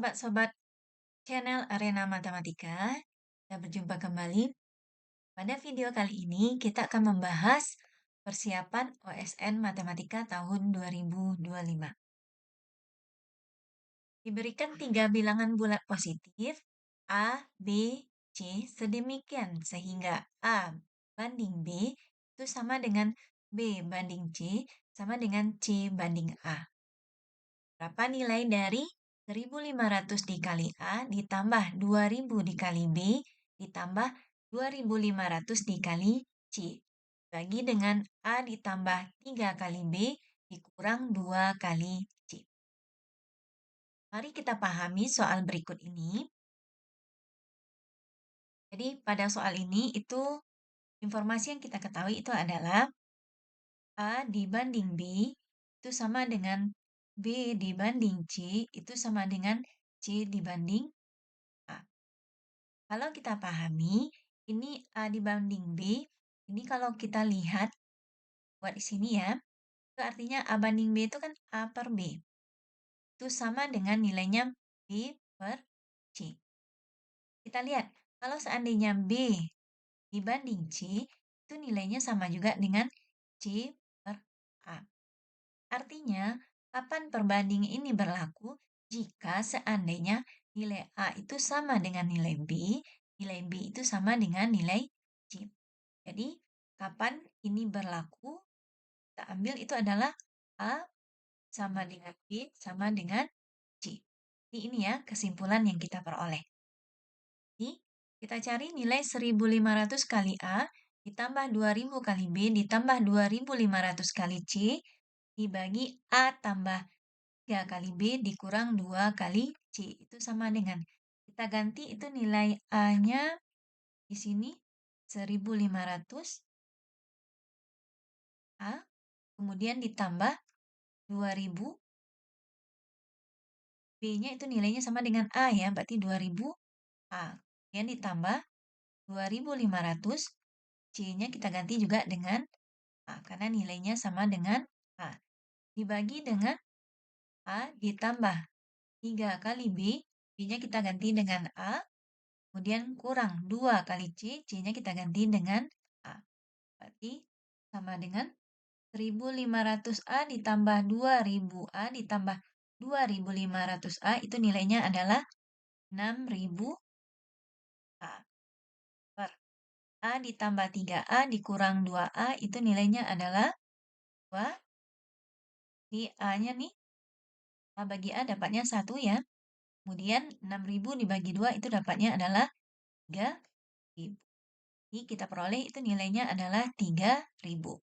sobat-sobat channel Arena Matematika. Kita berjumpa kembali. Pada video kali ini kita akan membahas persiapan OSN Matematika tahun 2025. Diberikan 3 bilangan bulat positif A, B, C sedemikian sehingga A banding B itu sama dengan B banding C sama dengan C banding A. Berapa nilai dari 1.500 dikali A ditambah 2.000 dikali B ditambah 2.500 dikali C. Bagi dengan A ditambah 3 kali B dikurang 2 kali C. Mari kita pahami soal berikut ini. Jadi pada soal ini itu informasi yang kita ketahui itu adalah A dibanding B itu sama dengan B dibanding C itu sama dengan C dibanding A. Kalau kita pahami, ini A dibanding B, ini kalau kita lihat, buat di sini ya, itu artinya A banding B itu kan A per B. Itu sama dengan nilainya B per C. Kita lihat, kalau seandainya B dibanding C, itu nilainya sama juga dengan C per A. Artinya, kapan perbanding ini berlaku? Jika seandainya nilai A itu sama dengan nilai B itu sama dengan nilai C. Jadi, kapan ini berlaku? Kita ambil itu adalah A sama dengan B sama dengan C. Jadi ini ya kesimpulan yang kita peroleh. Jadi, kita cari nilai 1.500 kali A ditambah 2.000 kali B ditambah 2.500 kali C dibagi A tambah 3 kali B dikurang 2 kali C. Itu sama dengan, kita ganti itu nilai A-nya di sini 1.500 A, kemudian ditambah 2.000, B-nya itu nilainya sama dengan A ya, berarti 2.000 A. Kemudian ditambah 2.500, C-nya kita ganti juga dengan A, karena nilainya sama dengan A. Dibagi dengan A ditambah 3 kali B, B-nya kita ganti dengan A, kemudian kurang 2 kali C, C-nya kita ganti dengan A. Berarti sama dengan 1.500A ditambah 2.000A ditambah 2.500A itu nilainya adalah 6.000A per A ditambah 3A dikurang 2A itu nilainya adalah 2. Di A-nya nih, A bagi A dapatnya 1 ya. Kemudian 6.000 dibagi 2 itu dapatnya adalah 3.000. Jadi kita peroleh itu nilainya adalah 3.000.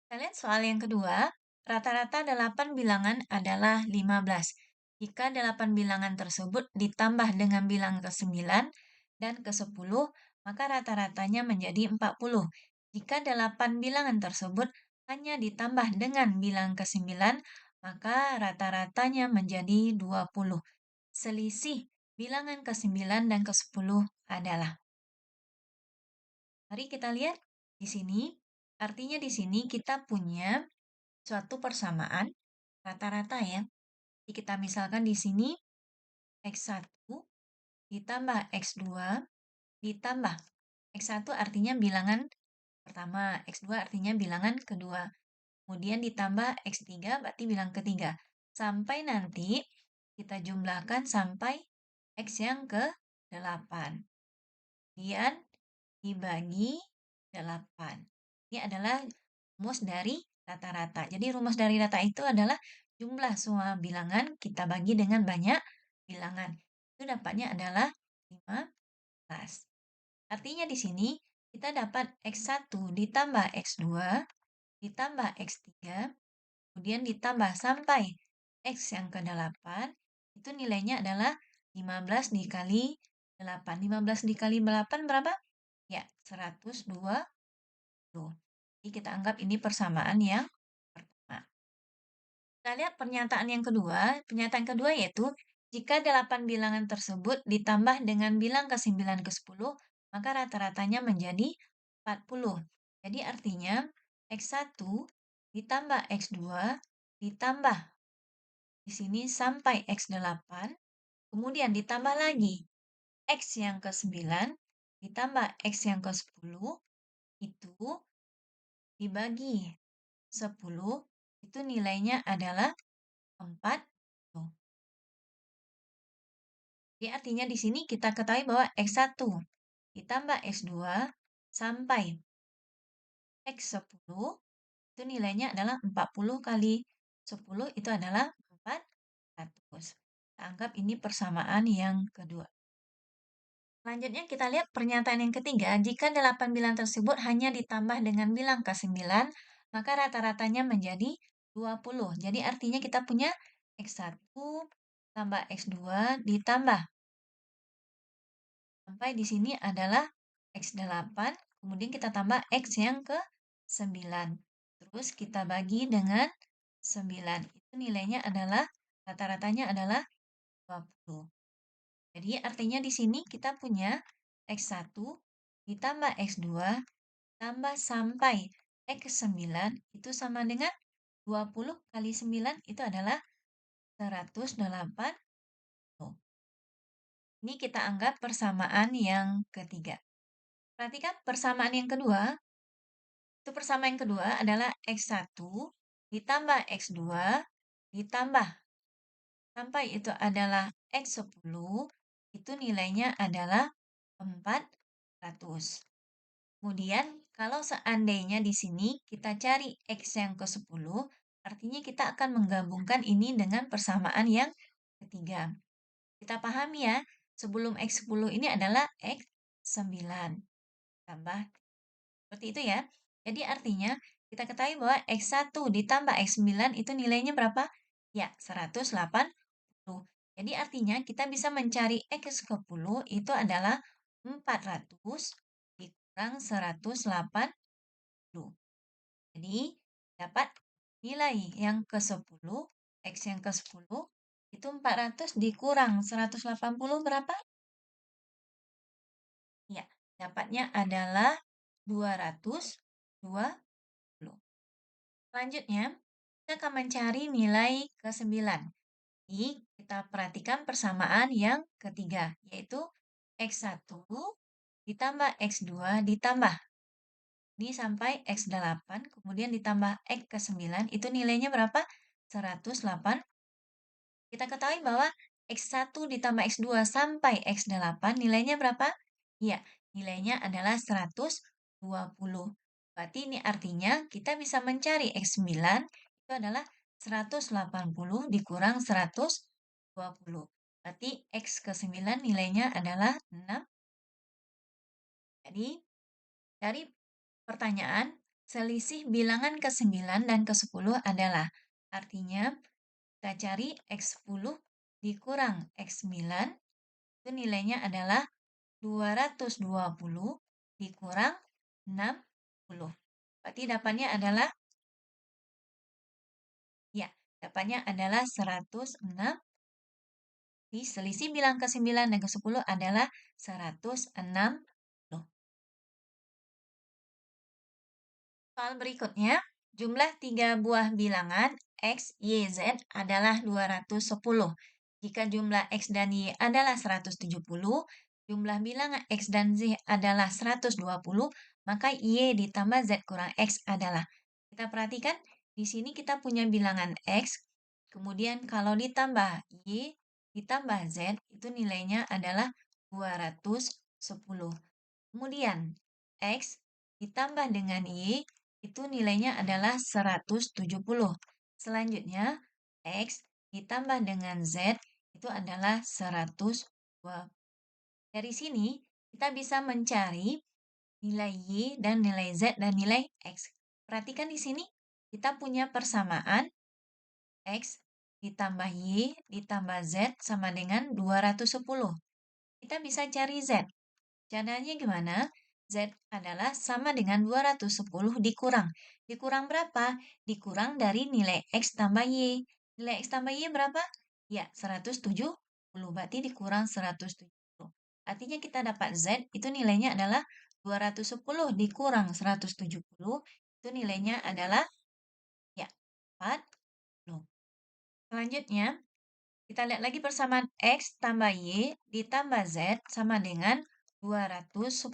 Kita lihat soal yang kedua. Rata-rata 8 bilangan adalah 15. Jika 8 bilangan tersebut ditambah dengan bilang ke-9 dan ke-10, maka rata-ratanya menjadi 40. Jika 8 bilangan tersebut hanya ditambah dengan bilang ke-9, maka rata-ratanya menjadi 20. Selisih bilangan ke-9 dan ke-10 adalah. Mari kita lihat di sini. Artinya di sini kita punya suatu persamaan rata-rata ya. Jadi kita misalkan di sini X1 ditambah X2 ditambah X1 artinya bilangan pertama, X2 artinya bilangan kedua. Kemudian ditambah X3 berarti bilang ketiga. Sampai nanti kita jumlahkan sampai X yang ke-8. Kemudian dibagi 8. Ini adalah rumus dari rata-rata. Jadi rumus dari rata itu adalah jumlah semua bilangan kita bagi dengan banyak bilangan. Itu dapatnya adalah 15. Artinya di sini kita dapat X1 ditambah X2 ditambah X3 kemudian ditambah sampai X yang ke-8 itu nilainya adalah 15 dikali 8. 15 dikali 8 berapa? Ya, 120. Jadi kita anggap ini persamaan yang pertama. Kita lihat pernyataan yang kedua. Pernyataan kedua yaitu, jika 8 bilangan tersebut ditambah dengan bilang ke-9 ke-10, maka rata-ratanya menjadi 40. Jadi artinya, X1 ditambah X2 ditambah di sini sampai X8, kemudian ditambah lagi X yang ke-9, ditambah X yang ke-10, itu dibagi 10, itu nilainya adalah 40. Jadi artinya di sini kita ketahui bahwa X1 ditambah X2 sampai X10 itu nilainya adalah 40 kali 10 itu adalah 400. Kita anggap ini persamaan yang kedua. Selanjutnya kita lihat pernyataan yang ketiga, jika 8 bilang tersebut hanya ditambah dengan bilang ke-9, maka rata-ratanya menjadi 20. Jadi artinya kita punya X1 tambah X2 ditambah sampai di sini adalah X8, kemudian kita tambah X yang ke-9. Terus kita bagi dengan 9. Itu nilainya adalah, rata-ratanya adalah 20. Jadi artinya di sini kita punya X1 ditambah X2 tambah sampai X9 itu sama dengan 20 kali 9 itu adalah 180. Ini kita anggap persamaan yang ketiga. Perhatikan persamaan yang kedua. Itu persamaan yang kedua adalah X1 ditambah X2 ditambah sampai itu adalah X10, itu nilainya adalah 400. Kemudian, kalau seandainya di sini kita cari X yang ke-10, artinya kita akan menggabungkan ini dengan persamaan yang ketiga. Kita pahami ya, sebelum X10 ini adalah X9. Tambah, seperti itu ya. Jadi artinya, kita ketahui bahwa X1 ditambah X9 itu nilainya berapa? Ya, 180. Jadi artinya kita bisa mencari X10 itu adalah 400 dikurang 180. Jadi dapat nilai yang ke-10, X yang ke-10 itu 400 dikurang 180 berapa? Ya, dapatnya adalah 220. Selanjutnya, kita akan mencari nilai ke-9. Jadi, kita perhatikan persamaan yang ketiga, yaitu X1 ditambah X2 ditambah. Ini sampai X8, kemudian ditambah X ke-9, itu nilainya berapa? 108. Kita ketahui bahwa X1 ditambah X2 sampai X8, nilainya berapa? Iya, nilainya adalah 120. Berarti ini artinya kita bisa mencari X9 itu adalah 180 dikurang 120. Berarti X ke-9 nilainya adalah 6. Jadi, dari pertanyaan, selisih bilangan ke-9 dan ke-10 adalah, artinya kita cari X10 dikurang X9, itu nilainya adalah 220 dikurang 60. Berarti dapatnya adalah, ya, dapatnya adalah 106. Jadi selisih bilang ke-9 dan ke-10 adalah 160. Soal berikutnya, jumlah 3 buah bilangan X, Y, Z adalah 210. Jika jumlah X dan Y adalah 170, jumlah bilangan X dan Z adalah 120, maka Y ditambah Z kurang X adalah. Kita perhatikan, di sini kita punya bilangan X, kemudian kalau ditambah Y ditambah Z, itu nilainya adalah 210. Kemudian, X ditambah dengan Y, itu nilainya adalah 170. Selanjutnya, X ditambah dengan Z, itu adalah 102. Dari sini, kita bisa mencari nilai Y dan nilai Z dan nilai X. Perhatikan di sini, kita punya persamaan X ditambah Y ditambah Z sama dengan 210. Kita bisa cari Z. Caranya gimana? Z adalah sama dengan 210 dikurang. Dikurang berapa? Dikurang dari nilai X tambah Y. Nilai X tambah Y berapa? Ya, 170. Berarti dikurang 170. Artinya kita dapat Z itu nilainya adalah 210 dikurang 170. Itu nilainya adalah, ya, 40. Selanjutnya, kita lihat lagi persamaan X tambah Y ditambah Z sama dengan 210.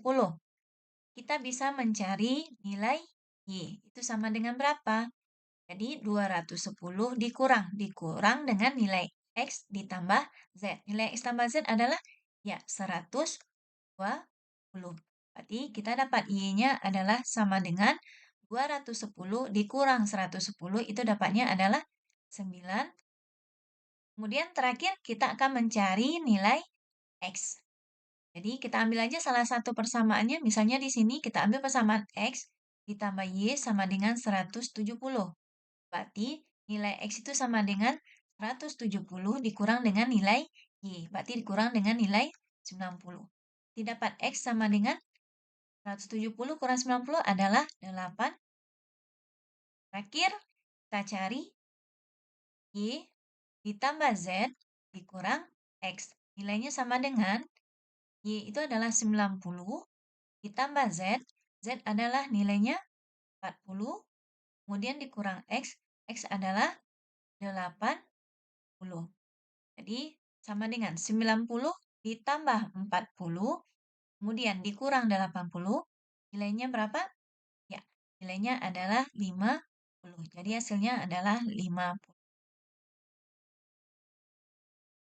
Kita bisa mencari nilai Y. Itu sama dengan berapa? Jadi 210 dikurang dengan nilai X ditambah Z. Nilai X tambah Z adalah ya 120. Berarti kita dapat Y-nya adalah sama dengan 210 dikurang 110 itu dapatnya adalah 9. Kemudian terakhir kita akan mencari nilai X. Jadi kita ambil aja salah satu persamaannya, misalnya di sini kita ambil persamaan X ditambah Y sama dengan 170. Berarti nilai X itu sama dengan 170 dikurang dengan nilai Y. Berarti dikurang dengan nilai 90. Didapat X sama dengan 170 kurang 90 adalah 8. Terakhir, kita cari Y ditambah Z dikurang X. Nilainya sama dengan Y itu adalah 90 ditambah Z. Z adalah nilainya 40. Kemudian dikurang X. X adalah 80. Jadi sama dengan 90 ditambah 40. Kemudian dikurang 80. Nilainya berapa? Ya, nilainya adalah 50. Jadi hasilnya adalah 50.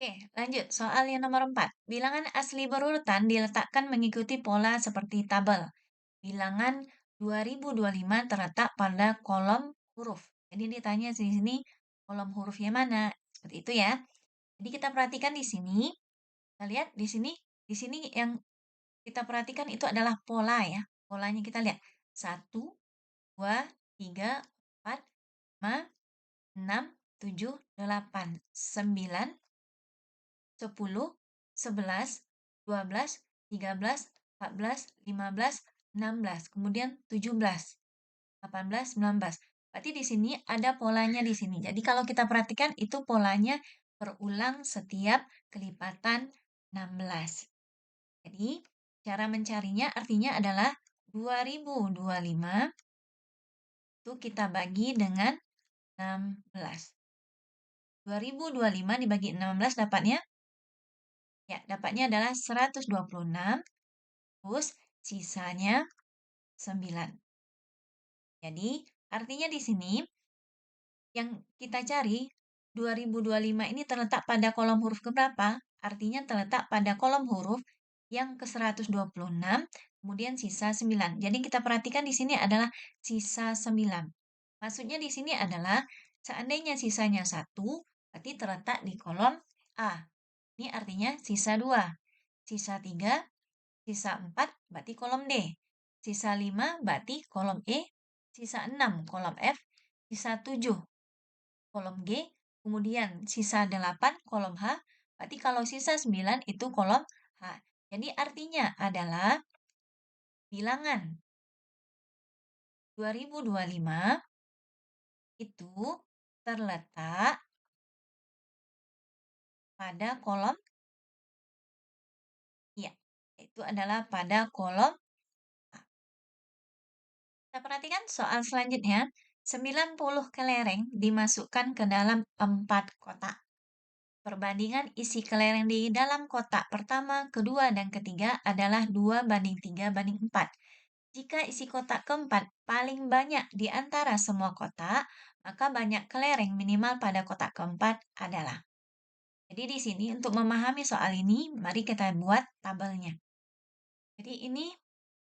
Oke, lanjut. Soal yang nomor 4. Bilangan asli berurutan diletakkan mengikuti pola seperti tabel. Bilangan 2025 terletak pada kolom huruf. Jadi ditanya di sini kolom hurufnya mana? Seperti itu ya. Jadi kita perhatikan di sini. Kita lihat di sini yang kita perhatikan itu adalah pola ya. Polanya kita lihat. 1, 2, 3, 4, 5, 6, 7, 8, 9, 10, 11, 12, 13, 14, 15, 16, kemudian 17, 18, 19. Berarti di sini ada polanya di sini. Jadi kalau kita perhatikan itu polanya berulang setiap kelipatan 16. Jadi cara mencarinya artinya adalah 2025 itu kita bagi dengan 16. 2025 dibagi 16 dapatnya? Ya, dapatnya adalah 126, terus sisanya 9. Jadi, artinya di sini yang kita cari 2025 ini terletak pada kolom huruf keberapa? Artinya terletak pada kolom huruf yang ke-126, kemudian sisa 9. Jadi kita perhatikan di sini adalah sisa 9. Maksudnya di sini adalah seandainya sisanya 1, berarti terletak di kolom A. Ini artinya sisa 2. Sisa 3, sisa 4 berarti kolom D. Sisa 5 berarti kolom E. Sisa 6 kolom F. Sisa 7 kolom G. Kemudian sisa 8 kolom H. Berarti kalau sisa 9 itu kolom H. Jadi artinya adalah bilangan 2025 itu terletak pada kolom ya, itu adalah pada kolom A. Kita perhatikan soal selanjutnya. 90 kelereng dimasukkan ke dalam 4 kotak. Perbandingan isi kelereng di dalam kotak pertama, kedua, dan ketiga adalah 2:3:4. Jika isi kotak keempat paling banyak di antara semua kotak, maka banyak kelereng minimal pada kotak keempat adalah. Jadi di sini untuk memahami soal ini, mari kita buat tabelnya. Jadi ini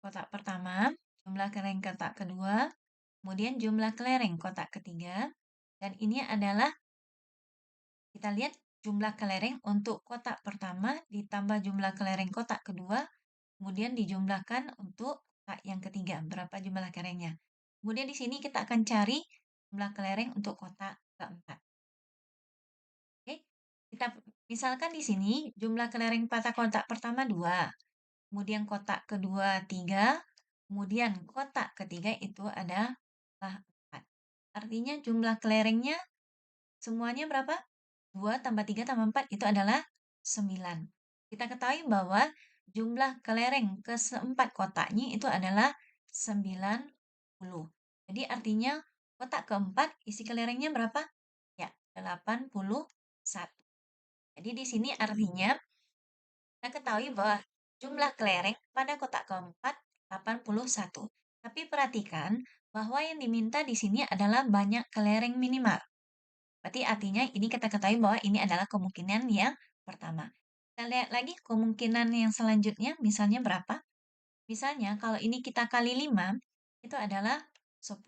kotak pertama, jumlah kelereng kotak kedua, kemudian jumlah kelereng kotak ketiga, dan ini adalah kita lihat jumlah kelereng untuk kotak pertama ditambah jumlah kelereng kotak kedua, kemudian dijumlahkan untuk kotak yang ketiga, berapa jumlah kelerengnya. Kemudian di sini kita akan cari jumlah kelereng untuk kotak keempat. Oke, kita misalkan di sini jumlah kelereng pada kotak pertama 2, kemudian kotak kedua 3, kemudian kotak ketiga itu adalah 4. Artinya jumlah kelerengnya semuanya berapa? 2 tambah 3 tambah 4 itu adalah 9. Kita ketahui bahwa jumlah kelereng keempat kotaknya itu adalah 90. Jadi artinya kotak keempat isi kelerengnya berapa? Ya, 81. Jadi di sini artinya kita ketahui bahwa jumlah kelereng pada kotak keempat 81. Tapi perhatikan bahwa yang diminta di sini adalah banyak kelereng minimal. Berarti artinya ini kita ketahui bahwa ini adalah kemungkinan yang pertama. Kita lihat lagi kemungkinan yang selanjutnya, misalnya berapa? Misalnya kalau ini kita kali 5, itu adalah 10.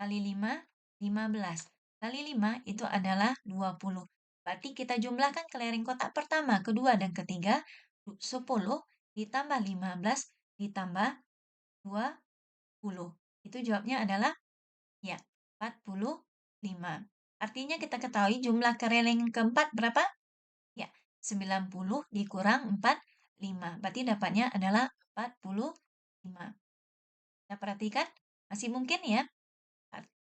Kali 5, 15. Kali 5 itu adalah 20. Berarti kita jumlahkan kelereng kotak pertama, kedua, dan ketiga. 10 ditambah 15 ditambah 20. Itu jawabnya adalah ya, 45. Artinya kita ketahui jumlah kelereng keempat berapa? Ya, 90 dikurang 45. Berarti dapatnya adalah 45. Kita perhatikan, masih mungkin ya.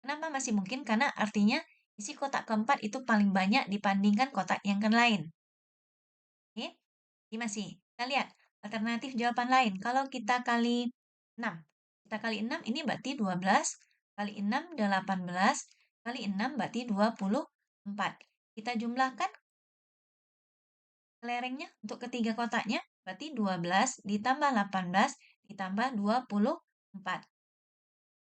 Kenapa masih mungkin? Karena artinya isi kotak keempat itu paling banyak dibandingkan kotak yang lain. Oke, ini masih. Kita lihat alternatif jawaban lain. Kalau kita kali 6. Kita kali 6 ini berarti 12. Kali 6, 18. Kali 6 berarti 24. Kita jumlahkan kelerengnya untuk ketiga kotaknya. Berarti 12 ditambah 18 ditambah 24.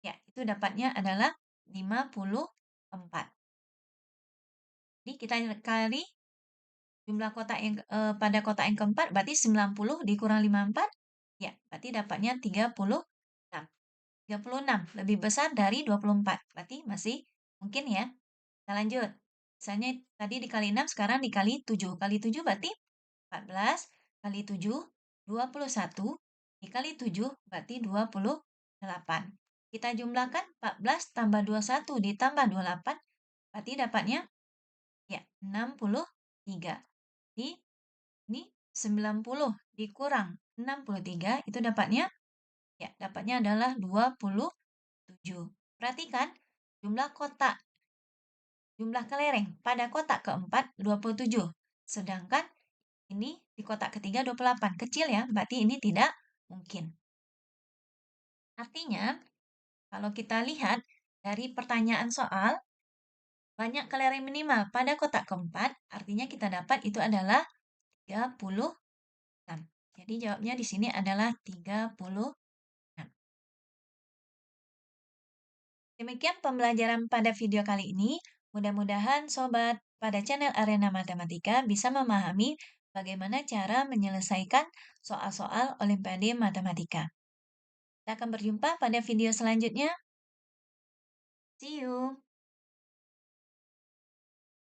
Ya, itu dapatnya adalah 54. Jadi kita kali jumlah kotak yang pada kotak yang keempat berarti 90 dikurang 54. Ya, berarti dapatnya 36. 36 lebih besar dari 24. Berarti masih mungkin ya. Kita lanjut. Misalnya tadi dikali 6, sekarang dikali 7. Kali 7 berarti 14. Kali 7, 21. Dikali 7 berarti 28. Kita jumlahkan 14 tambah 21 ditambah 28. Berarti dapatnya ya 63. Jadi ini 90 dikurang 63 itu dapatnya ya dapatnya adalah 27. Perhatikan jumlah kotak jumlah kelereng pada kotak keempat 27. Sedangkan ini di kotak ketiga 28. Kecil ya, berarti ini tidak mungkin. Artinya, kalau kita lihat dari pertanyaan soal, banyak kelereng minimal pada kotak keempat, artinya kita dapat itu adalah 36. Jadi jawabnya di sini adalah 36. Demikian pembelajaran pada video kali ini. Mudah-mudahan sobat pada channel Arena Matematika bisa memahami bagaimana cara menyelesaikan soal-soal Olimpiade Matematika. Kita akan berjumpa pada video selanjutnya. See you!